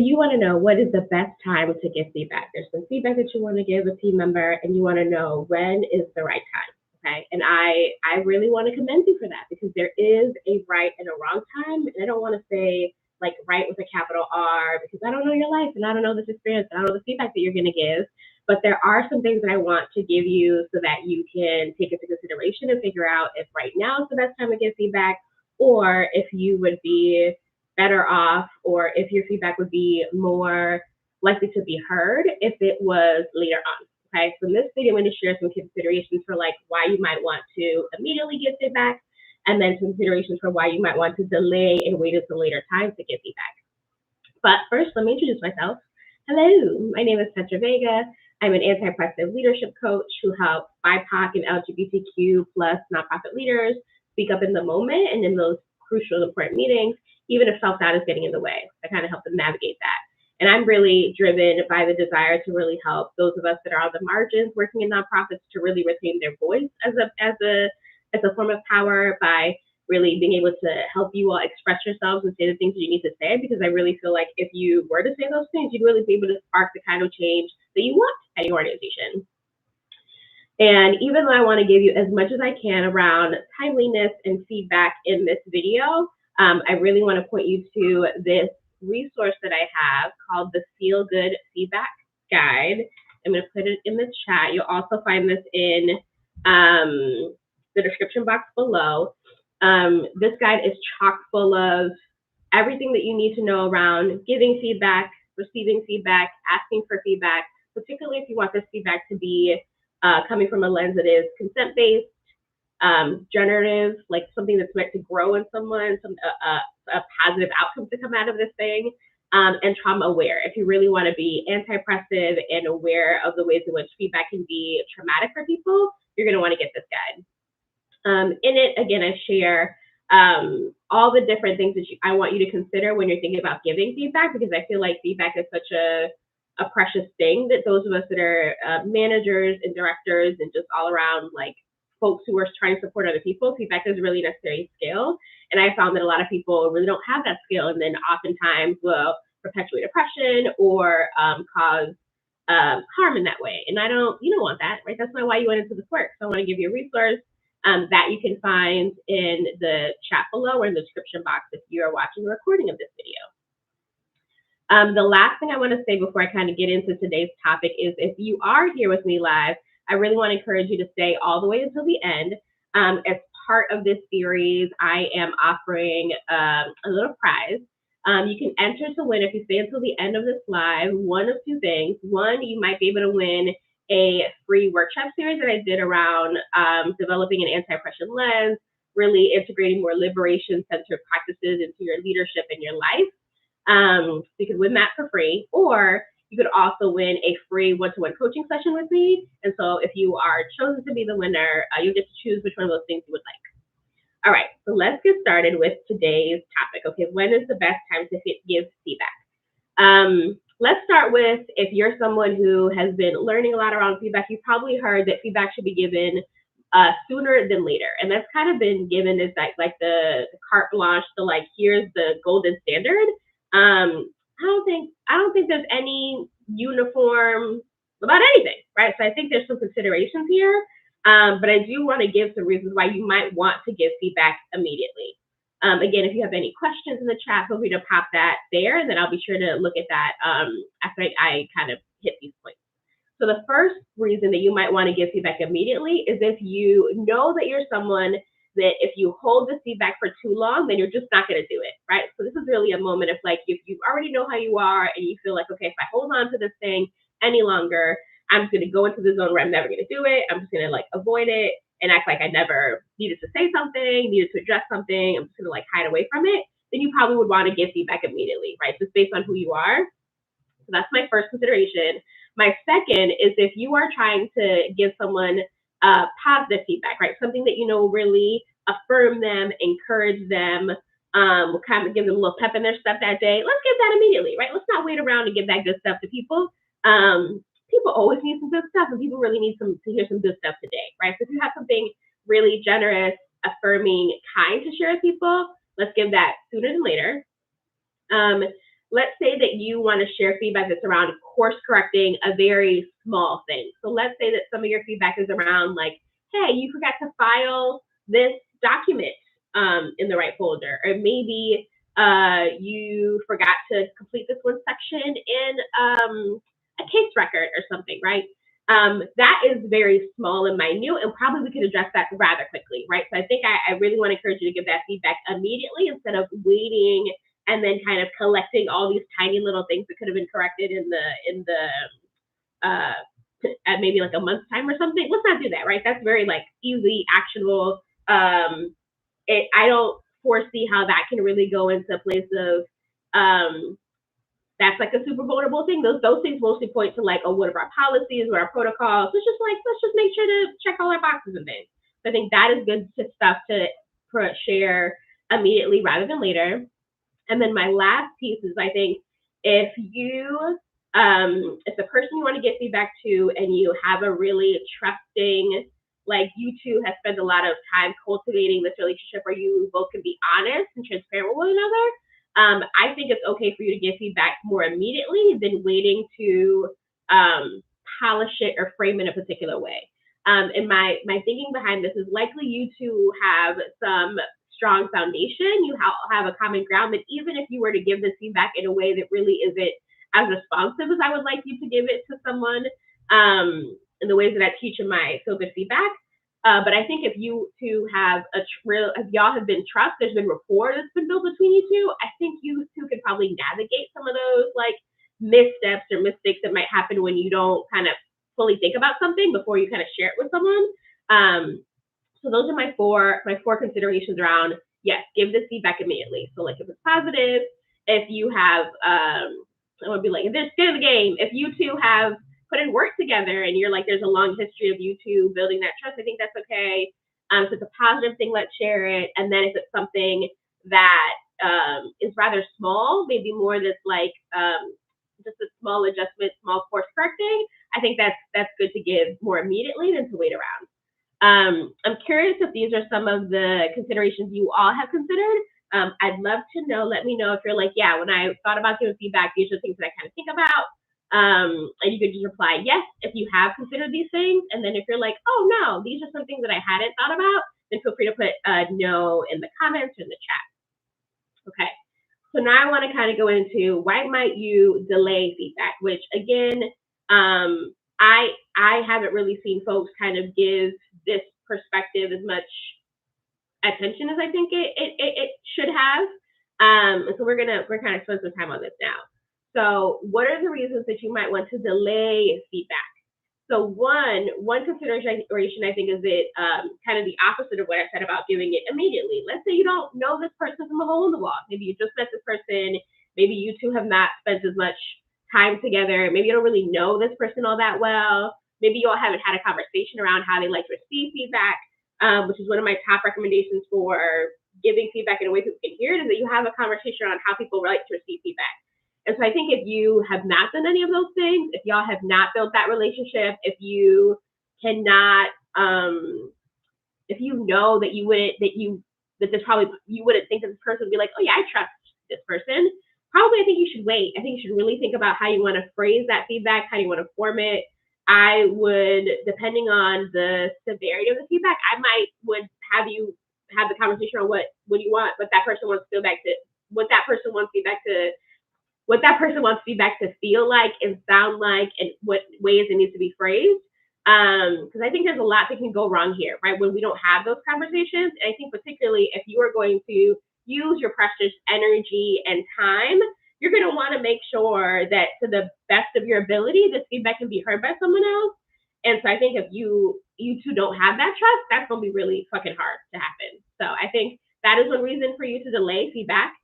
You want to know what is the best time to give feedback. There's some feedback that you want to give a team member, and you want to know when is the right time. Okay, and I really want to commend you for that because there is a right and a wrong time, and I don't want to say like right with a capital R because I don't know your life and I don't know this experience and I don't know the feedback that you're going to give. But there are some things that I want to give you so that you can take into consideration and figure out if right now is the best time to give feedback, or if you would be better off, or if your feedback would be more likely to be heard if it was later on. Okay, so in this video, I'm going to share some considerations for like why you might want to immediately give feedback, and then some considerations for why you might want to delay and wait until later time to give feedback. But first, let me introduce myself. Hello, my name is Petra. I'm an anti-oppressive leadership coach who helps BIPOC and LGBTQ plus nonprofit leaders speak up in the moment and in those crucial, important meetings, even if self-doubt is getting in the way. I kind of help them navigate that. And I'm really driven by the desire to really help those of us that are on the margins working in nonprofits to really retain their voice as a form of power by really being able to help you all express yourselves and say the things that you need to say, because I really feel like if you were to say those things, you'd really be able to spark the kind of change that you want at your organization. And even though I want to give you as much as I can around timeliness and feedback in this video, I really want to point you to this resource that I have called the Feel Good Feedback Guide. I'm going to put it in the chat. You'll also find this in the description box below. This guide is chock full of everything that you need to know around giving feedback, receiving feedback, asking for feedback, particularly if you want this feedback to be coming from a lens that is consent-based, generative, like something that's meant to grow in someone, a positive outcome to come out of this thing, and trauma-aware. If you really want to be anti-oppressive and aware of the ways in which feedback can be traumatic for people, you're going to want to get this guide. In it, again, I share all the different things that I want you to consider when you're thinking about giving feedback, because I feel like feedback is such a precious thing that those of us that are managers and directors and just all around like folks who are trying to support other people, feedback is a really necessary skill. And I found that a lot of people really don't have that skill, and then oftentimes will perpetuate oppression or cause harm in that way. And you don't want that, right? That's not why you went into this work. So I want to give you a resource that you can find in the chat below or in the description box if you are watching a recording of this video. The last thing I want to say before I kind of get into today's topic is if you are here with me live, I really want to encourage you to stay all the way until the end. As part of this series, I am offering a little prize. You can enter to win if you stay until the end of this live, one of two things. One, you might be able to win a free workshop series that I did around developing an anti-oppression lens, really integrating more liberation-centered practices into your leadership and your life. So you could win that for free, or you could also win a free one-to-one coaching session with me. And so if you are chosen to be the winner, you get to choose which one of those things you would like. All right, so let's get started with today's topic. Okay, when is the best time to give feedback? Let's start with, if you're someone who has been learning a lot around feedback, you've probably heard that feedback should be given sooner than later. And that's kind of been given as like the carte blanche to like, here's the golden standard. I don't think there's any uniform about anything, right? So I think there's some considerations here, but I do want to give some reasons why you might want to give feedback immediately. Again, if you have any questions in the chat, feel free to pop that there, and then I'll be sure to look at that after I kind of hit these points. So the first reason that you might want to give feedback immediately is if you know that you're someone that if you hold the feedback for too long, then you're just not going to do it, right? So this is really a moment of like, if you already know how you are and you feel like, okay, if I hold on to this thing any longer, I'm just going to go into the zone where I'm never going to do it. I'm just going to like avoid it and act like I never needed to say something, needed to address something. I'm just going to like hide away from it. Then you probably would want to give feedback immediately, right? Just based on who you are. So that's my first consideration. My second is if you are trying to give someone positive feedback, right? Something that you know will really affirm them, encourage them, will kind of give them a little pep in their step that day. Let's give that immediately, right? Let's not wait around to give that good stuff to people. People always need some good stuff, and people really need to hear some good stuff today, right? So if you have something really generous, affirming, kind to share with people, let's give that sooner than later. let's say that you want to share feedback that's around course correcting a very small thing. So let's say that some of your feedback is around like, hey, you forgot to file this document in the right folder, or maybe you forgot to complete this one section in a case record or something, right? That is very small and minute, and probably we could address that rather quickly, right? So I think I really want to encourage you to give that feedback immediately instead of waiting and then kind of collecting all these tiny little things that could have been corrected in the at maybe like a month's time or something. Let's not do that, right? That's very like easy, actionable. I don't foresee how that can really go into a place of that's like a super vulnerable thing. Those things mostly point to like, oh, what are our policies, what are our protocols? It's just like, let's just make sure to check all our boxes and things. So I think that is good stuff to share immediately rather than later. And then my last piece is, I think, if the person you want to get feedback to and you have a really trusting, like you two have spent a lot of time cultivating this relationship where you both can be honest and transparent with one another, I think it's okay for you to get feedback more immediately than waiting to polish it or frame it in a particular way. And my thinking behind this is likely you two have some strong foundation. You have a common ground that even if you were to give this feedback in a way that really isn't as responsive as I would like you to give it to someone, in the ways that I teach in my Feel Good Feedback. But I think if you two have if y'all have been trust, there's been rapport that's been built between you two, I think you two could probably navigate some of those like missteps or mistakes that might happen when you don't kind of fully think about something before you kind of share it with someone. So those are my four considerations around, yes, give this feedback immediately. So like if it's positive, if you have, I would be like, if there's skin in the game, if you two have put in work together and you're like, there's a long history of you two building that trust, I think that's okay. If it's a positive thing, let's share it. And then if it's something that is rather small, maybe more that's like just a small adjustment, small course correcting, I think that's good to give more immediately than to wait around. I'm curious if these are some of the considerations you all have considered. I'd love to know, let me know if you're like, yeah, when I thought about giving feedback, these are things that I kind of think about. And you could just reply yes if you have considered these things. And then if you're like, oh no, these are some things that I hadn't thought about, then feel free to put no in the comments or in the chat. Okay. So now I want to kind of go into why might you delay feedback, which again, I haven't really seen folks kind of give this perspective as much attention as I think it should have. So we're kind of spend some time on this now. So what are the reasons that you might want to delay feedback? So one consideration I think is that kind of the opposite of what I said about giving it immediately. Let's say you don't know this person from a hole in the wall. Maybe you just met this person. Maybe you two have not spent as much time together. Maybe you don't really know this person all that well. Maybe you all haven't had a conversation around how they like to receive feedback, which is one of my top recommendations for giving feedback in a way people can hear it, is that you have a conversation around how people like to receive feedback. And so I think if you have not done any of those things, if y'all have not built that relationship, if you cannot, if you know that you wouldn't think that this person would be like, oh yeah, I trust this person, probably I think you should wait. I think you should really think about how you want to phrase that feedback, how you want to form it. I would, depending on the severity of the feedback, would have you have the conversation on what you want, what that person wants feedback to feel like and sound like, and what ways it needs to be phrased. Because I think there's a lot that can go wrong here, right? When we don't have those conversations. And I think particularly if you are going to use your precious energy and time, you're going to want to make sure that to the best of your ability, this feedback can be heard by someone else. And so I think if you two don't have that trust, that's going to be really fucking hard to happen. So I think that is one reason for you to delay feedback.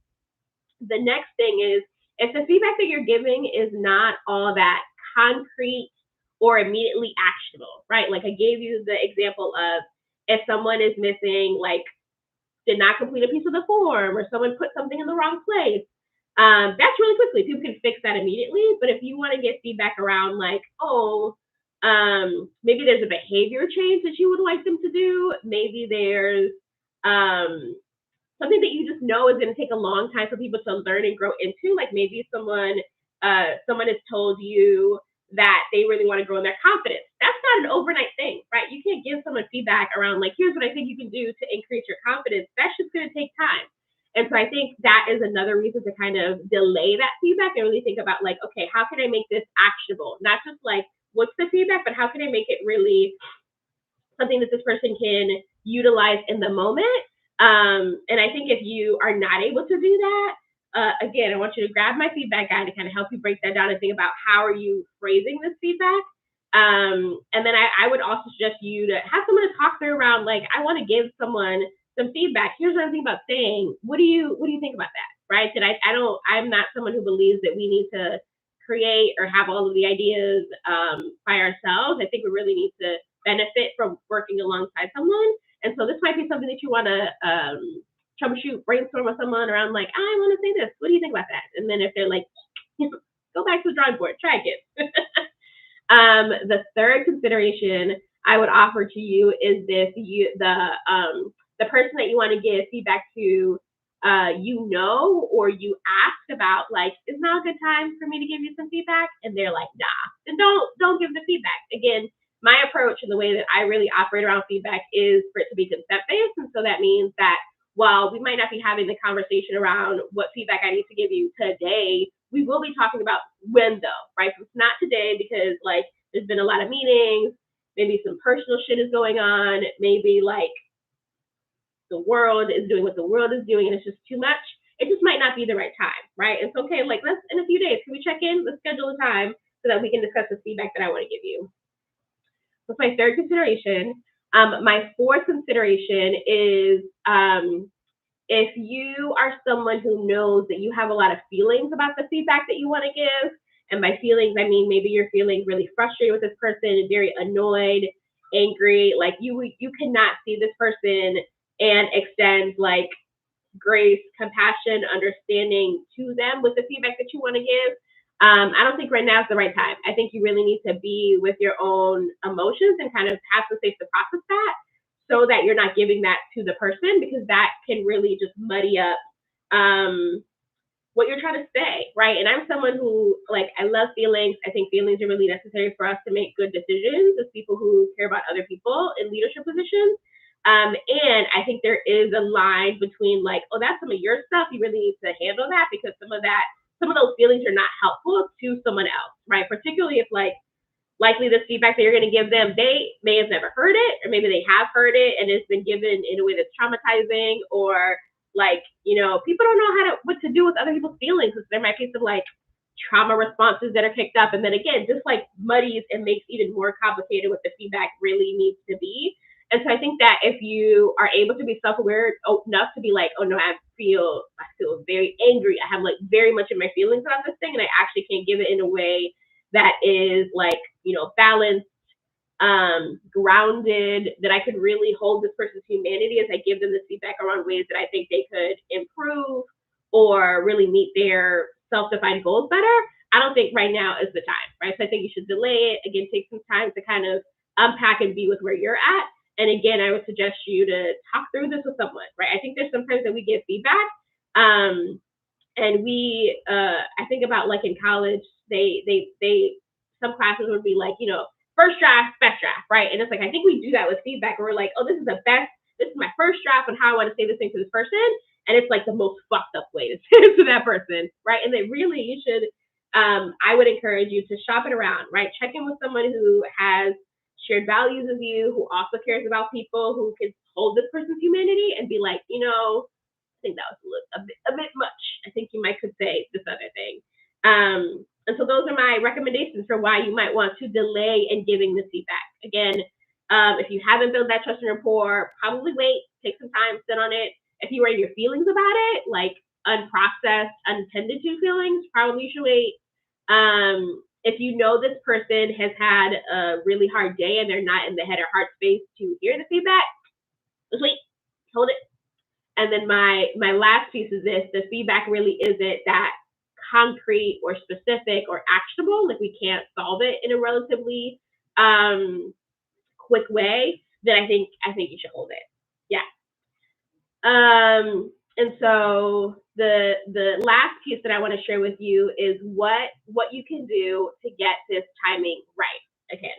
The next thing is, if the feedback that you're giving is not all that concrete or immediately actionable, right? Like I gave you the example of if someone is missing, like did not complete a piece of the form, or someone put something in the wrong place, that's really quickly. People can fix that immediately. But if you want to get feedback around like, maybe there's a behavior change that you would like them to do, maybe there's something that you just know is going to take a long time for people to learn and grow into. Like maybe someone has told you that they really want to grow in their confidence. That's not an overnight thing, right? You can't give someone feedback around like, here's what I think you can do to increase your confidence. That's just going to take time. And so I think that is another reason to kind of delay that feedback and really think about like, okay, how can I make this actionable? Not just like, what's the feedback, but how can I make it really something that this person can utilize in the moment? And I think if you are not able to do that, again, I want you to grab my feedback guide to kind of help you break that down and think about how are you phrasing this feedback. And then I would also suggest you to have someone to talk through around like, I want to give someone some feedback. Here's what I'm thinking about saying. What do you think about that? Right? That I'm not someone who believes that we need to create or have all of the ideas by ourselves. I think we really need to benefit from working alongside someone. And so this might be something that you want to troubleshoot, brainstorm with someone around like, I want to say this. What do you think about that? And then if they're like, go back to the drawing board, try again. The third consideration I would offer to you is this: the person that you want to give feedback to, or you asked about, like, is now a good time for me to give you some feedback? And they're like, nah, then don't give the feedback. Again, my approach and the way that I really operate around feedback is for it to be consent-based. And so that means that while we might not be having the conversation around what feedback I need to give you today, we will be talking about when though, right? So it's not today because like there's been a lot of meetings, maybe some personal shit is going on, maybe like the world is doing what the world is doing and it's just too much. It just might not be the right time, right? It's okay, like let's in a few days, can we check in? Let's schedule a time so that we can discuss the feedback that I want to give you. That's my third consideration. My fourth consideration is if you are someone who knows that you have a lot of feelings about the feedback that you want to give, and by feelings, I mean maybe you're feeling really frustrated with this person, very annoyed, angry, like you cannot see this person and extend like grace, compassion, understanding to them with the feedback that you want to give. I don't think right now is the right time. I think you really need to be with your own emotions and kind of have some space to process that so that you're not giving that to the person, because that can really just muddy up what you're trying to say, right? And I'm someone who, like, I love feelings. I think feelings are really necessary for us to make good decisions as people who care about other people in leadership positions. And I think there is a line between like, oh, that's some of your stuff. You really need to handle that because some of those feelings are not helpful to someone else, right? Particularly if like likely this feedback that you're going to give them, they may have never heard it, or maybe they have heard it and it's been given in a way that's traumatizing, or like, people don't know what to do with other people's feelings, because there might be some like trauma responses that are picked up. And then again, just like muddies and makes even more complicated what the feedback really needs to be. And so I think that if you are able to be self-aware enough to be like, oh no, I feel very angry. I have like very much in my feelings about this thing, and I actually can't give it in a way that is like, balanced, grounded, that I could really hold this person's humanity as I give them this feedback around ways that I think they could improve or really meet their self-defined goals better. I don't think right now is the time, right? So I think you should delay it. Again, take some time to kind of unpack and be with where you're at. And again, I would suggest you to talk through this with someone, right? I think there's sometimes that we get feedback, and we, I think about like in college, they some classes would be like, first draft, best draft, right? And it's like, I think we do that with feedback where we're like, oh, this is my first draft on how I want to say this thing to this person. And it's like the most fucked up way to say it to that person, right? And that really you should, I would encourage you to shop it around, right? Check in with someone who has shared values with you, who also cares about people, who can hold this person's humanity and be like, I think that was a bit much. I think you might could say this other thing. And so those are my recommendations for why you might want to delay in giving the feedback. Again, if you haven't built that trust and rapport, probably wait, take some time, sit on it. If you are in your feelings about it, like unprocessed, untended to feelings, probably you should wait. If you know this person has had a really hard day and they're not in the head or heart space to hear the feedback, just wait, hold it. And then my last piece is this: the feedback really isn't that concrete or specific or actionable. Like we can't solve it in a relatively quick way. Then I think you should hold it. Yeah. And so the last piece that I want to share with you is what you can do to get this timing right. Again,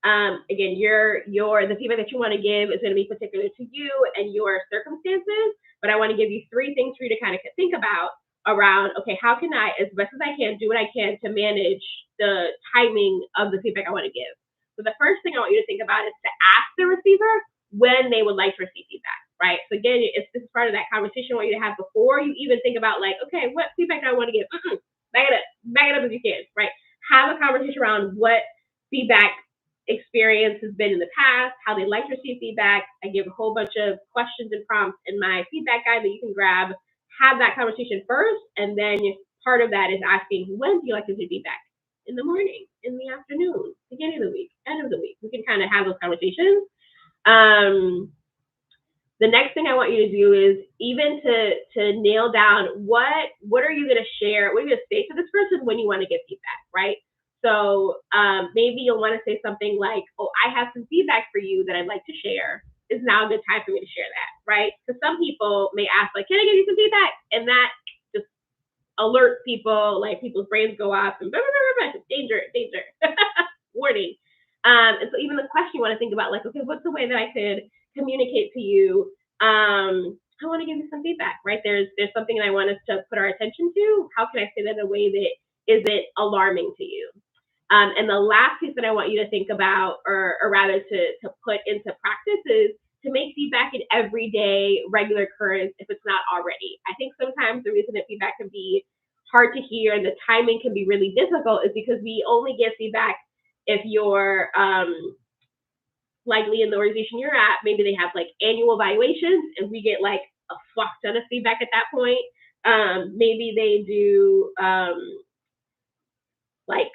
the feedback that you want to give is going to be particular to you and your circumstances. But I want to give you 3 things for you to kind of think about around, okay, how can I, as best as I can, do what I can to manage the timing of the feedback I want to give. So the first thing I want you to think about is to ask the receiver when they would like to receive feedback, right? So again, this is part of that conversation I want you to have before you even think about like, okay, what feedback do I want to give? Back it up if you can, right? Have a conversation around what feedback experience has been in the past, how they like to receive feedback. I give a whole bunch of questions and prompts in my feedback guide that you can grab. Have that conversation first, and then part of that is asking, when do you like to receive feedback? In the morning, in the afternoon, beginning of the week, end of the week. We can kind of have those conversations. The next thing I want you to do is even to nail down what are you going to share, what are you going to say to this person when you want to get feedback, right? So maybe you'll want to say something like, oh, I have some feedback for you that I'd like to share. Is now a good time for me to share that, right? Because some people may ask, like, can I give you some feedback? And that just alerts people, like people's brains go off and blah, blah, blah, blah, danger, warning. And so even the question you want to think about, like, okay, what's the way that I could communicate to you? I want to give you some feedback, right? There's something that I want us to put our attention to. How can I say that in a way that isn't alarming to you? And the last piece that I want you to think about, or rather to put into practice, is to make feedback an everyday, regular occurrence if it's not already. I think sometimes the reason that feedback can be hard to hear and the timing can be really difficult is because we only get feedback if you're likely in the organization you're at, maybe they have like annual evaluations and we get like a fuck ton of feedback at that point. Maybe they do like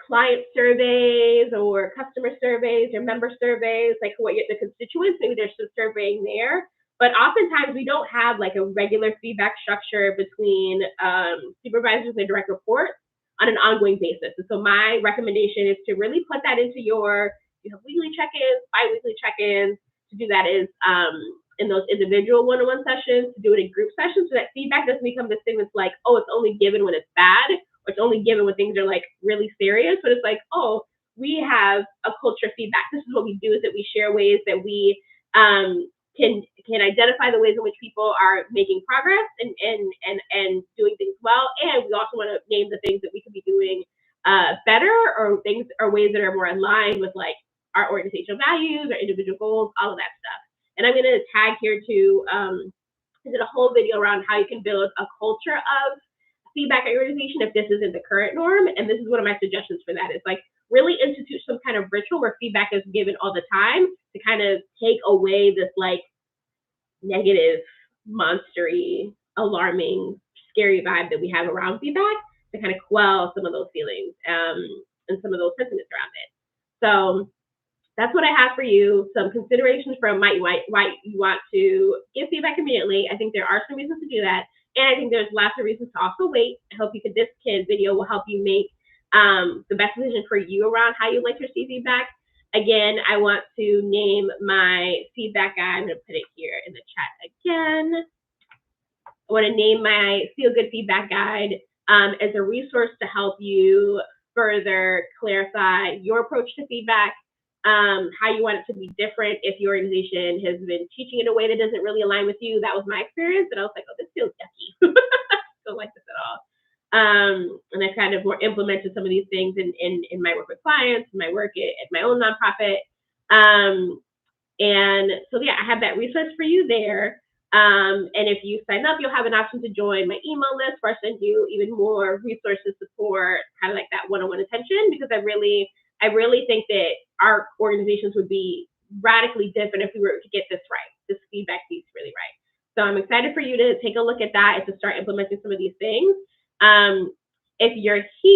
client surveys or customer surveys or member surveys, like what the constituents, maybe there's some surveying there. But oftentimes we don't have like a regular feedback structure between supervisors and direct reports on an ongoing basis. And so my recommendation is to really put that into your weekly check-ins, bi-weekly check-ins. To do that is in those individual one-on-one sessions, to do it in group sessions, so that feedback doesn't become this thing that's like, oh, it's only given when it's bad, or it's only given when things are like really serious. But it's like, oh, we have a culture of feedback. This is what we do, is that we share ways that we can identify the ways in which people are making progress and doing things well. And we also want to name the things that we can be doing better, or things or ways that are more in line with like our organizational values, our individual goals, all of that stuff. And I'm going to tag here too, I did a whole video around how you can build a culture of feedback at your organization if this isn't the current norm. And this is one of my suggestions for that. It's like really institute some kind of ritual where feedback is given all the time to kind of take away this like negative, monstery, alarming, scary vibe that we have around feedback, to kind of quell some of those feelings and some of those sentiments around it. So that's what I have for you. Some considerations from why you want to give feedback immediately. I think there are some reasons to do that. And I think there's lots of reasons to also wait. I hope this video will help you make the best decision for you around how you like to receive feedback. Again, I want to name my feedback guide. I'm going to put it here in the chat again. I want to name my Feel Good Feedback Guide as a resource to help you further clarify your approach to feedback, how you want it to be different if your organization has been teaching in a way that doesn't really align with you. That was my experience, and I was like, oh, this feels yucky. Don't like this at all. And I kind of more implemented some of these things in my work with clients, my work at my own nonprofit. And so, yeah, I have that resource for you there. And if you sign up, you'll have an option to join my email list, where I send you even more resources, support, kind of like that one-on-one attention, because I really think that our organizations would be radically different if we were to get this right, this feedback piece really right. So I'm excited for you to take a look at that and to start implementing some of these things. If you're here